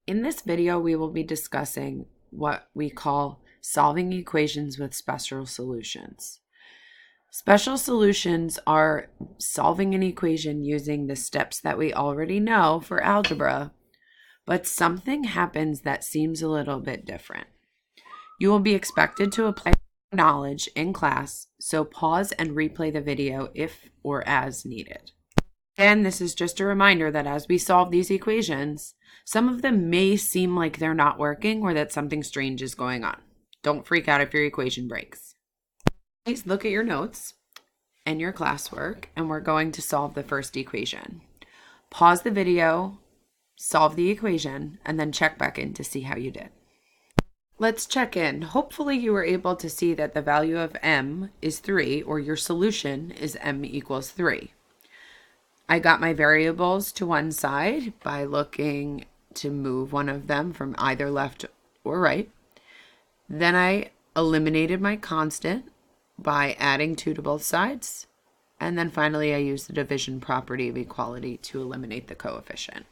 In this video, we will be discussing what we call solving equations with special solutions. Special solutions are solving an equation using the steps that we already know for algebra, but something happens that seems a little bit different. You will be expected to apply knowledge in class, so pause and replay the video if or as needed. And this is just a reminder that as we solve these equations, some of them may seem like they're not working or that something strange is going on. Don't freak out if your equation breaks. Please look at your notes and your classwork, and we're going to solve the first equation. Pause the video, solve the equation, and then check back in to see how you did. Let's check in. Hopefully you were able to see that the value of m is 3, or your solution is m equals 3. I got my variables to one side by looking to move one of them from either left or right. Then I eliminated my constant by adding 2 to both sides. And then finally I used the division property of equality to eliminate the coefficient.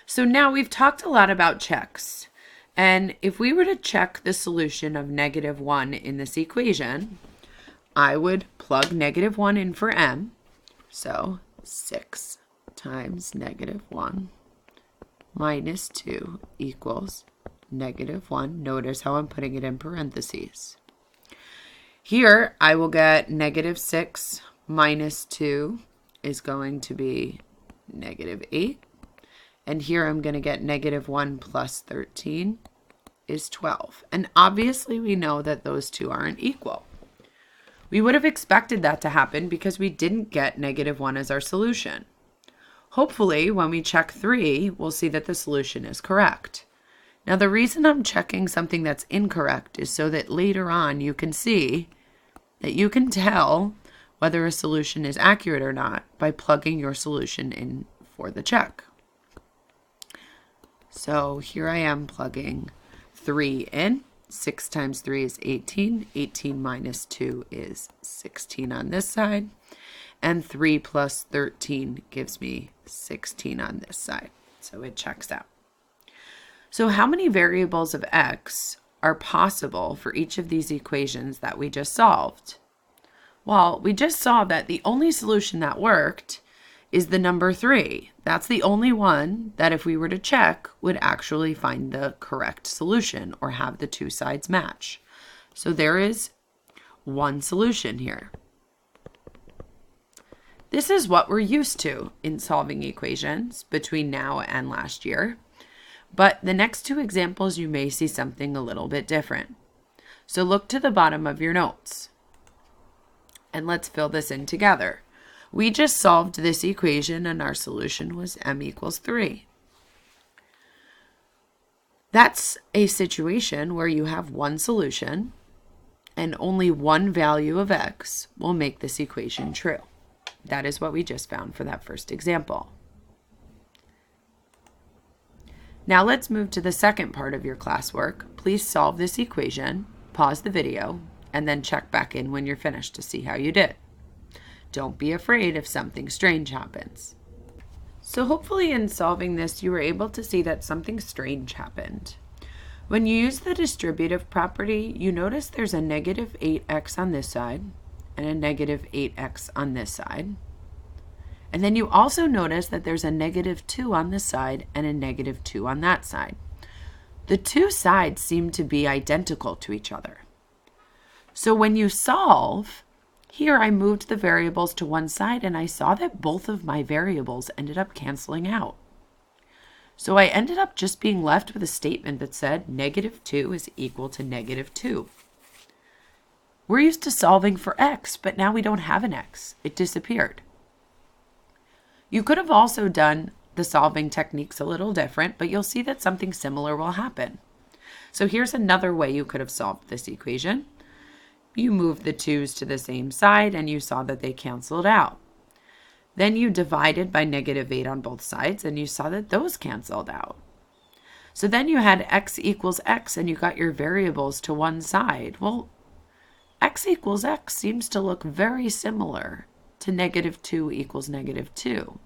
So now we've talked a lot about checks. And if we were to check the solution of -1 in this equation, I would plug -1 in for m. So 6 times -1 minus 2 equals -1. Notice how I'm putting it in parentheses. Here I will get -6 minus 2 is going to be -8. And here I'm going to get -1 plus 13 is 12. And obviously we know that those two aren't equal. We would have expected that to happen because we didn't get -1 as our solution. Hopefully, when we check 3, we'll see that the solution is correct. Now, the reason I'm checking something that's incorrect is so that later on you can see that you can tell whether a solution is accurate or not by plugging your solution in for the check. So here I am plugging 3 in. 6 times 3 is 18. 18 minus 2 is 16 on this side. And 3 plus 13 gives me 16 on this side. So it checks out. So how many variables of x are possible for each of these equations that we just solved? Well, we just saw that the only solution that worked is the number 3. That's the only one that if we were to check would actually find the correct solution or have the two sides match. So there is one solution here. This is what we're used to in solving equations between now and last year. But the next two examples you may see something a little bit different. So look to the bottom of your notes and let's fill this in together. We just solved this equation and our solution was m equals 3. That's a situation where you have one solution and only one value of x will make this equation true. That is what we just found for that first example. Now let's move to the second part of your classwork. Please solve this equation, pause the video, and then check back in when you're finished to see how you did. Don't be afraid if something strange happens. So hopefully in solving this, you were able to see that something strange happened. When you use the distributive property, you notice there's a -8x on this side and a -8x on this side. And then you also notice that there's a -2 on this side and a -2 on that side. The two sides seem to be identical to each other. So when you solve, here I moved the variables to one side and I saw that both of my variables ended up canceling out. So I ended up just being left with a statement that said -2 is equal to -2. We're used to solving for x, but now we don't have an x. It disappeared. You could have also done the solving techniques a little different, but you'll see that something similar will happen. So here's another way you could have solved this equation. You moved the 2's to the same side and you saw that they canceled out. Then you divided by -8 on both sides and you saw that those canceled out. So then you had x equals x and you got your variables to one side. Well, x equals x seems to look very similar to -2 equals -2.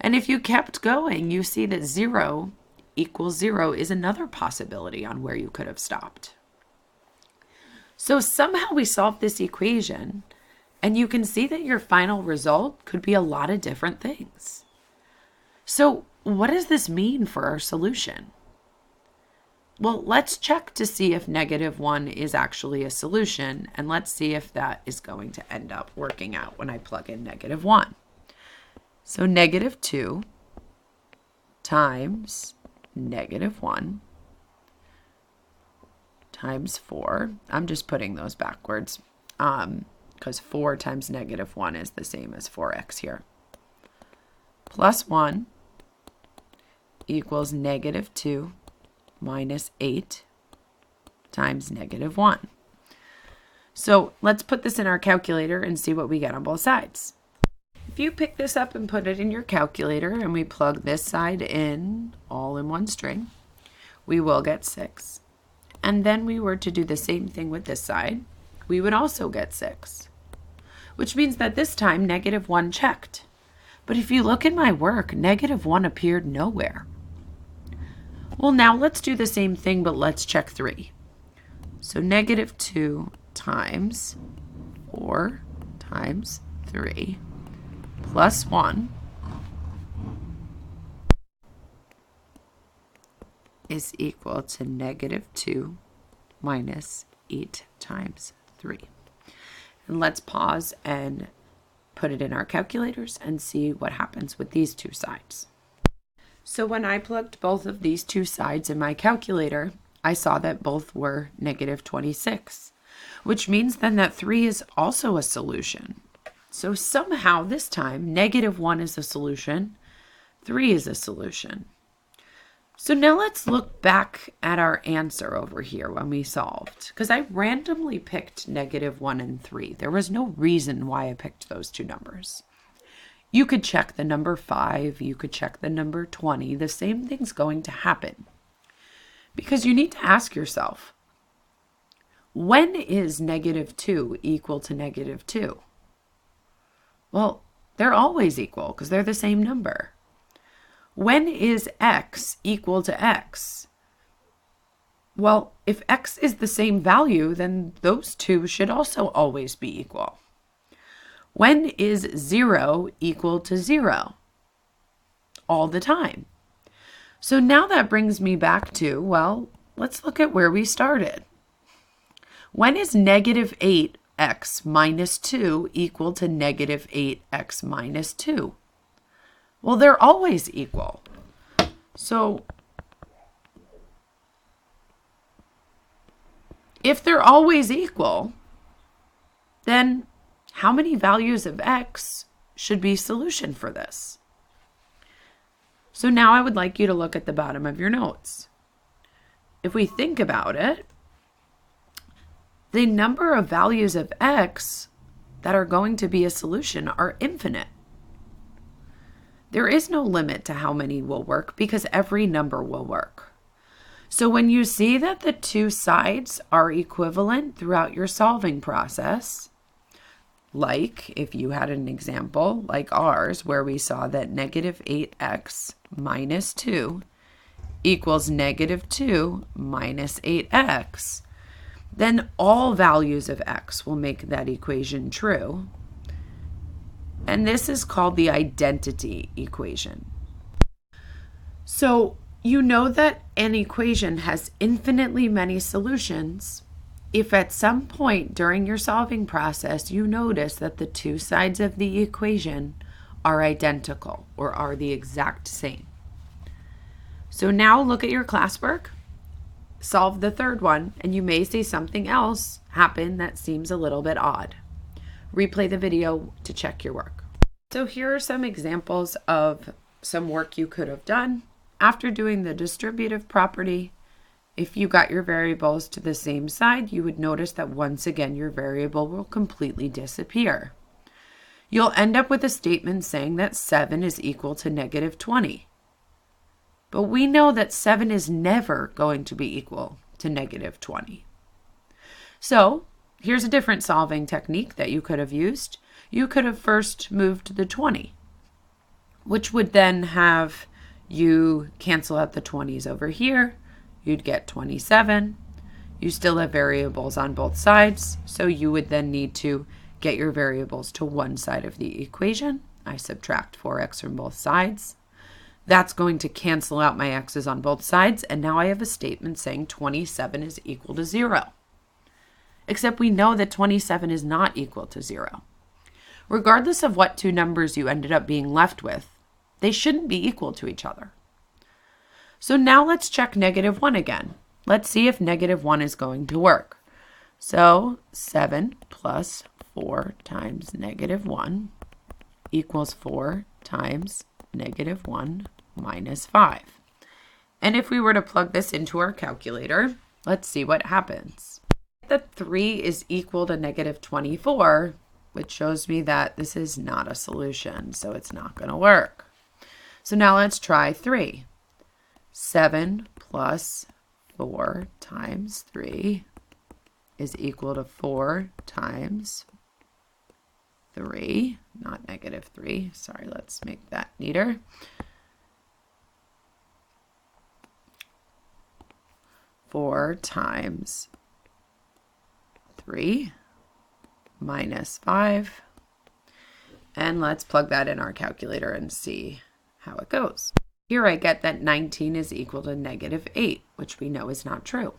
And if you kept going, you see that 0 equals 0 is another possibility on where you could have stopped. So somehow we solved this equation, and you can see that your final result could be a lot of different things. So what does this mean for our solution? Well, let's check to see if -1 is actually a solution, and let's see if that is going to end up working out when I plug in -1. So -2 times -1 times 4. I'm just putting those backwards because 4 times -1 is the same as 4x here. Plus 1 equals -2 minus 8 times -1. So let's put this in our calculator and see what we get on both sides. If you pick this up and put it in your calculator and we plug this side in all in one string, we will get 6. And then we were to do the same thing with this side, we would also get 6, which means that this time -1 checked. But if you look in my work, -1 appeared nowhere. Well, now let's do the same thing, but let's check 3. So -2 times 4 times 3 plus 1 is equal to -2 minus 8 times 3. And let's pause and put it in our calculators and see what happens with these two sides. So when I plugged both of these two sides in my calculator, I saw that both were -26, which means then that 3 is also a solution. So somehow this time, -1 is a solution, 3 is a solution. So now let's look back at our answer over here when we solved, because I randomly picked -1 and 3. There was no reason why I picked those two numbers. You could check the number 5, you could check the number 20, the same thing's going to happen. Because you need to ask yourself, when is -2 equal to -2? Well, they're always equal because they're the same number. When is x equal to x? Well, if x is the same value, then those two should also always be equal. When is 0 equal to 0? All the time. So now that brings me back to, well, let's look at where we started. When is -8x minus 2 equal to -8x minus 2? Well, they're always equal. So if they're always equal, then how many values of x should be solution for this? So now I would like you to look at the bottom of your notes. If we think about it, the number of values of x that are going to be a solution are infinite. There is no limit to how many will work because every number will work. So when you see that the two sides are equivalent throughout your solving process, like if you had an example like ours where we saw that -8x minus 2 equals -2 minus 8x, then all values of x will make that equation true. And this is called the identity equation. So you know that an equation has infinitely many solutions if at some point during your solving process you notice that the two sides of the equation are identical or are the exact same. So now look at your classwork, solve the third one, and you may see something else happen that seems a little bit odd. Replay the video to check your work. So here are some examples of some work you could have done. After doing the distributive property, if you got your variables to the same side, you would notice that once again your variable will completely disappear. You'll end up with a statement saying that 7 is equal to -20. But we know that 7 is never going to be equal to -20. So here's a different solving technique that you could have used. You could have first moved the 20, which would then have You cancel out the 20s over here. You'd get 27. You still have variables on both sides, so you would then need to get your variables to one side of the equation. I subtract 4x from both sides. That's going to cancel out my x's on both sides, and now I have a statement saying 27 is equal to 0. Except we know that 27 is not equal to 0. Regardless of what two numbers you ended up being left with, they shouldn't be equal to each other. So now let's check -1 again. Let's see if -1 is going to work. So 7 plus 4 times -1 equals 4 times -1 minus 5. And if we were to plug this into our calculator, let's see what happens. That 3 is equal to -24, which shows me that this is not a solution, so it's not going to work. So now let's try 3. 7 plus 4 times 3 is equal to 4 times 3, not -3. Sorry, let's make that neater. Four times 3 minus 5. And let's plug that in our calculator and see how it goes. Here I get that 19 is equal to -8, which we know is not true.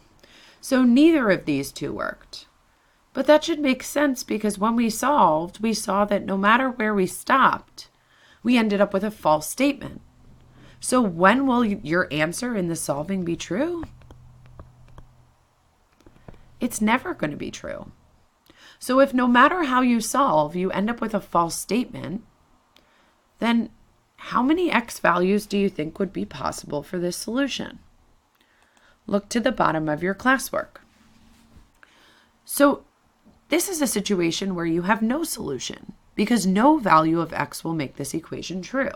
So neither of these two worked. But that should make sense because when we solved, we saw that no matter where we stopped, we ended up with a false statement. So when will your answer in the solving be true? It's never going to be true. So if no matter how you solve, you end up with a false statement, then how many x values do you think would be possible for this solution? Look to the bottom of your classwork. So this is a situation where you have no solution because no value of x will make this equation true,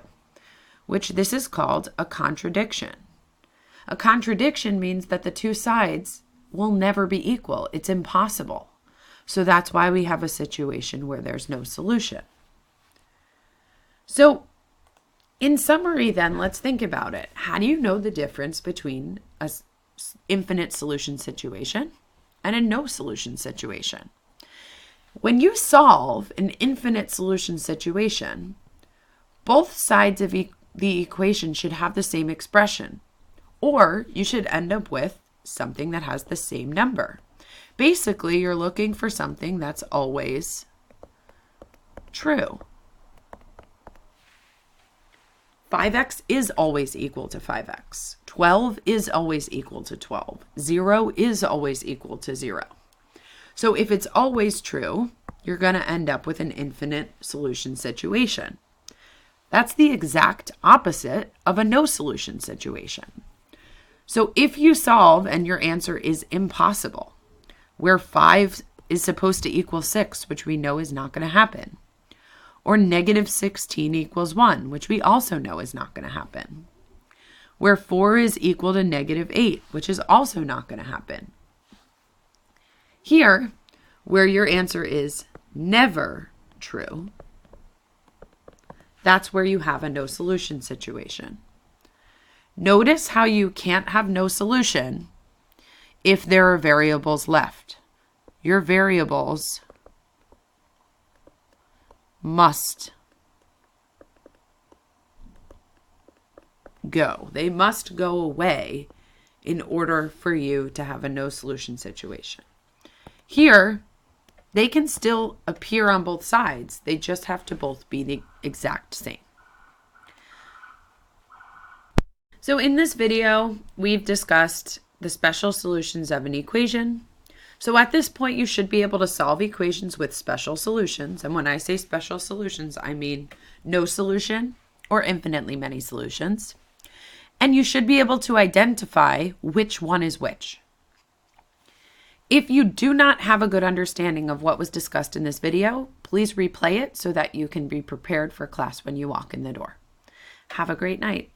which this is called a contradiction. A contradiction means that the two sides will never be equal. It's impossible. So that's why we have a situation where there's no solution. So in summary then, let's think about it. How do you know the difference between an infinite solution situation and a no solution situation? When you solve an infinite solution situation, both sides of the equation should have the same expression, or you should end up with something that has the same number. Basically, you're looking for something that's always true. 5x is always equal to 5x. 12 is always equal to 12. 0 is always equal to 0. So if it's always true, you're going to end up with an infinite solution situation. That's the exact opposite of a no solution situation. So if you solve and your answer is impossible, where 5 is supposed to equal 6, which we know is not going to happen, or -16 equals 1, which we also know is not going to happen, where 4 is equal to -8, which is also not going to happen. Here, where your answer is never true, that's where you have a no solution situation. Notice how you can't have no solution if there are variables left. Your variables must go. They must go away in order for you to have a no solution situation. Here, they can still appear on both sides. They just have to both be the exact same. So in this video, we've discussed the special solutions of an equation. So at this point, you should be able to solve equations with special solutions. And when I say special solutions, I mean no solution or infinitely many solutions. And you should be able to identify which one is which. If you do not have a good understanding of what was discussed in this video, please replay it so that you can be prepared for class when you walk in the door. Have a great night.